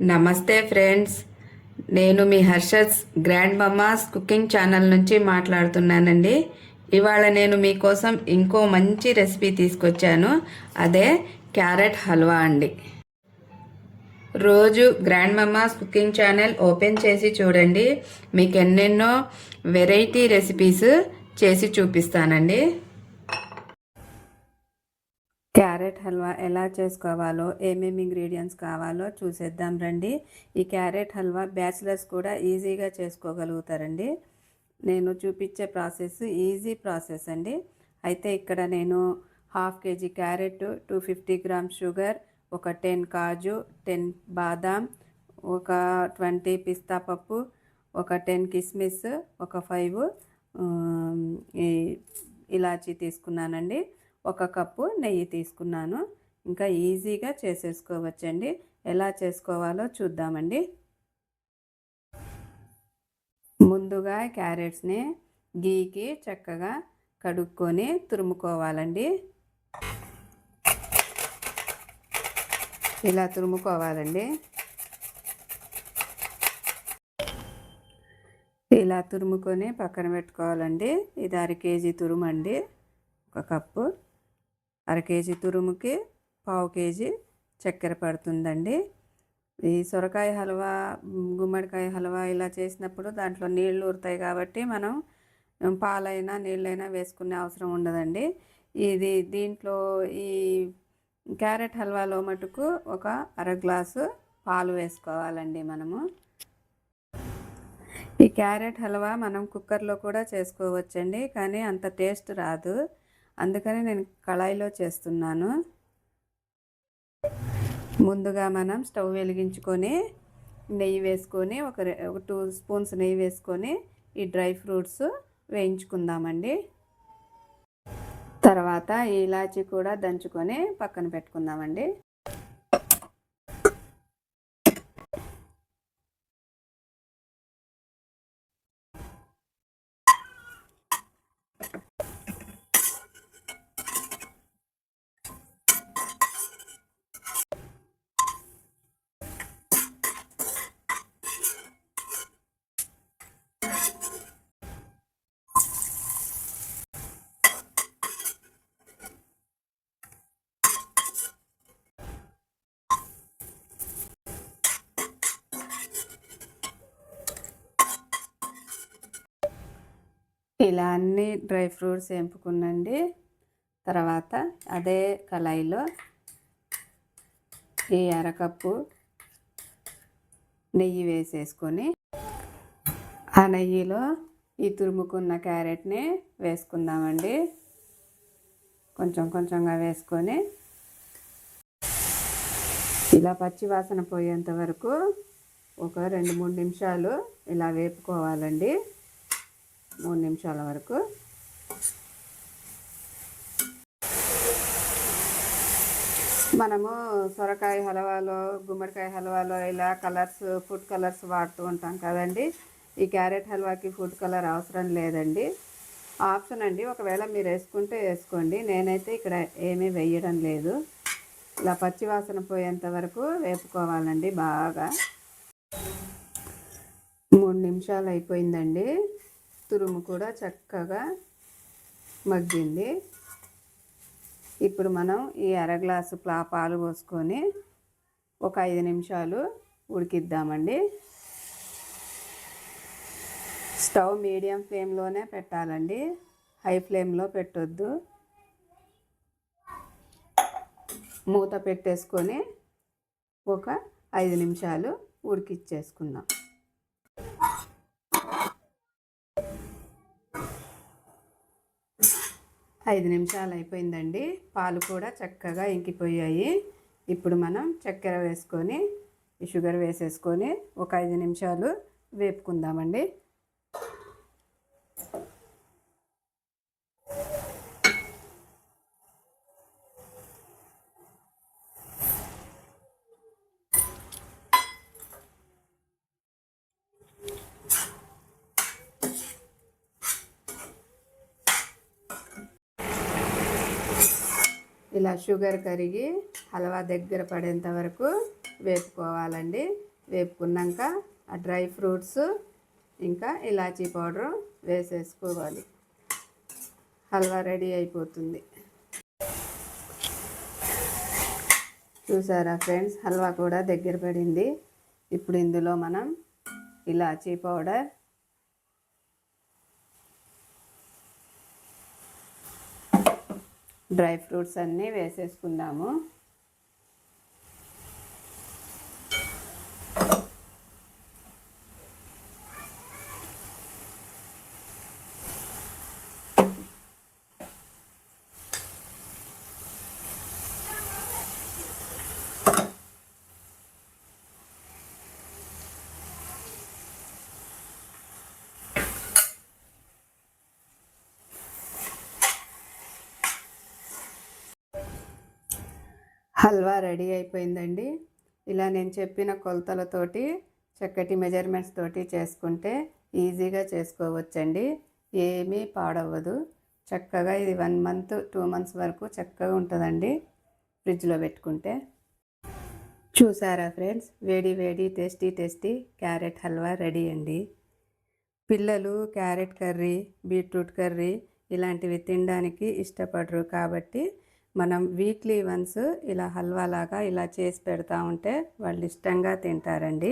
నమస్తే ఫ్రెండ్స్, నేను మీ Harsha's grand mama's cooking channel నుంచి మాట్లాడుతున్నానండి. ఇవాళ నేను మీకోసం ఇంకో మంచి రెసిపీ తీసుకొచ్చాను. అదే క్యారెట్ హల్వా అండి. రోజు grand mama's cooking channel open చేసి చూడండి, మీకు ఎన్నెన్నో వెరైటీ రెసిపీస్ చేసి చూపిస్తానండి. క్యారెట్ హల్వా ఎలా చేసుకోవాలో, ఏమేమి ఇంగ్రీడియంట్స్ కావాలో చూసేద్దాం రండి. ఈ క్యారెట్ హల్వా బ్యాచిలర్స్ కూడా ఈజీగా చేసుకోగలుగుతారండి. నేను చూపించే ప్రాసెస్ ఈజీ ప్రాసెస్ అండి. అయితే ఇక్కడ నేను 1/2 kg క్యారెట్, 250 గ్రామ్స్ షుగర్, ఒక 10 కాజు, 10 బాదాం, ఒక 20 పిస్తా పప్పు, ఒక 10 కిస్మిస్, ఒక 5 ఇలాచీ తీసుకున్నానండి. 1 కప్పు నెయ్యి తీసుకున్నాను. ఇంకా ఈజీగా చేసేసుకోవచ్చండి. ఎలా చేసుకోవాలో చూద్దామండి. ముందుగా క్యారెట్స్ని గీకి చక్కగా కడుక్కొని తురుముకోవాలండి. ఇలా తురుముకోవాలండి. ఇలా తురుముకొని పక్కన పెట్టుకోవాలండి. ఇది 1/2 kg తురుము అండి. 1 కప్పు. 1/2 kg తురుముకి 1/2 kg చక్కెర పడుతుందండి. ఈ సొరకాయ హల్వా, గుమ్మడికాయ హల్వా ఇలా చేసినప్పుడు దాంట్లో నీళ్ళు ఊరుతాయి కాబట్టి మనం పాలైనా నీళ్ళైనా వేసుకునే అవసరం ఉండదండి. దీంట్లో ఈ క్యారెట్ హల్వాలో మటుకు ఒక 1/2 గ్లాసు పాలు వేసుకోవాలండి మనము. ఈ క్యారెట్ హల్వా మనం కుక్కర్లో కూడా చేసుకోవచ్చండి, కానీ అంత టేస్ట్ రాదు. అందుకని నేను కళాయిలో చేస్తున్నాను. ముందుగా మనం స్టవ్ వెలిగించుకొని నెయ్యి వేసుకొని ఒక 2 స్పూన్స్ నెయ్యి వేసుకొని ఈ డ్రై ఫ్రూట్స్ వేయించుకుందామండి. తర్వాత ఈ ఇలాచీ కూడా దంచుకొని పక్కన పెట్టుకుందామండి. ఇలా అన్ని డ్రై ఫ్రూట్స్ వేపుకున్నాండి. తర్వాత అదే కళాయిలో ఈ 1/2 కప్పు నెయ్యి వేసేసుకొని ఆ నెయ్యిలో ఈ తురుముకున్న క్యారెట్ని వేసుకుందామండి. కొంచెం కొంచెంగా వేసుకొని ఇలా పచ్చి వాసన పోయేంత వరకు ఒక 2-3 నిమిషాలు ఇలా వేపుకోవాలండి. 3 నిమిషాల వరకు. మనము సొరకాయ హల్వాలో, గుమ్మడికాయ హల్వాలో ఇలా కలర్స్, ఫుడ్ కలర్స్ వాడుతూ ఉంటాం కదండి. ఈ క్యారెట్ హల్వాకి ఫుడ్ కలర్ అవసరం లేదండి, ఆప్షన్ అండి. ఒకవేళ మీరు వేసుకుంటే వేసుకోండి. నేనైతే ఇక్కడ ఏమీ వేయడం లేదు. ఇలా పచ్చి వాసన పోయేంత వరకు వేపుకోవాలండి బాగా. 3 నిమిషాలు అయిపోయిందండి. తురుము కూడా చక్కగా మగ్గింది. ఇప్పుడు మనం ఈ 1/2 గ్లాసు పాలు పోసుకొని ఒక 5 నిమిషాలు ఉడికిద్దామండి. స్టవ్ మీడియం ఫ్లేమ్లోనే పెట్టాలండి, హై ఫ్లేమ్లో పెట్టొద్దు. మూత పెట్టేసుకొని ఒక 5 నిమిషాలు ఉడికిచ్చేసుకుందాం. ఐదు నిమిషాలు అయిపోయిందండి. పాలు కూడా చక్కగా ఇంకిపోయాయి. ఇప్పుడు మనం చక్కెర వేసుకొని, ఈ షుగర్ వేసేసుకొని ఒక 5 నిమిషాలు వేపుకుందామండి. ఇలా షుగర్ కరిగి హల్వా దగ్గర పడేంత వరకు వేపుకోవాలండి. వేపుకున్నాక ఆ డ్రై ఫ్రూట్స్ ఇంకా ఇలాచీ పౌడర్ వేసేసుకోవాలి. హల్వా రెడీ అయిపోతుంది. చూసారా ఫ్రెండ్స్, హల్వా కూడా దగ్గర పడింది. ఇప్పుడు ఇందులో మనం ఇలాచీ పౌడర్, డ్రై ఫ్రూట్స్ అన్నీ వేసేసుకుందాము. హల్వా రెడీ అయిపోయిందండి. ఇలా నేను చెప్పిన కొలతలతోటి చక్కటి మెజర్మెంట్స్ తోటి చేసుకుంటే ఈజీగా చేసుకోవచ్చండి. ఏమీ పాడవ్వదు. చక్కగా ఇది 1 మంత్ 2 మంత్స్ వరకు చక్కగా ఉంటుందండి ఫ్రిడ్జ్లో పెట్టుకుంటే. చూసారా ఫ్రెండ్స్, వేడి వేడి టేస్టీ క్యారెట్ హల్వా రెడీ అండి. పిల్లలు క్యారెట్ కర్రీ, బీట్రూట్ కర్రీ ఇలాంటివి తినడానికి ఇష్టపడరు. కాబట్టి మనం వీక్లీ వన్స్ ఇలా హల్వా లాగా ఇలా చేసి పెడతా ఉంటే వాళ్ళు ఇష్టంగా తింటారండి.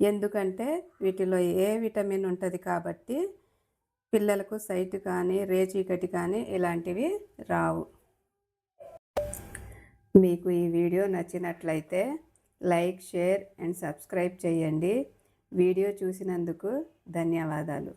ఎందుకంటే వీటిలో ఏ విటమిన్ ఉంటుంది కాబట్టి పిల్లలకు సైట్ కానీ రేచీకటి కానీ ఇలాంటివి రావు. మీకు ఈ వీడియో నచ్చినట్లయితే లైక్, షేర్ అండ్ సబ్స్క్రైబ్ చేయండి. వీడియో చూసినందుకు ధన్యవాదాలు.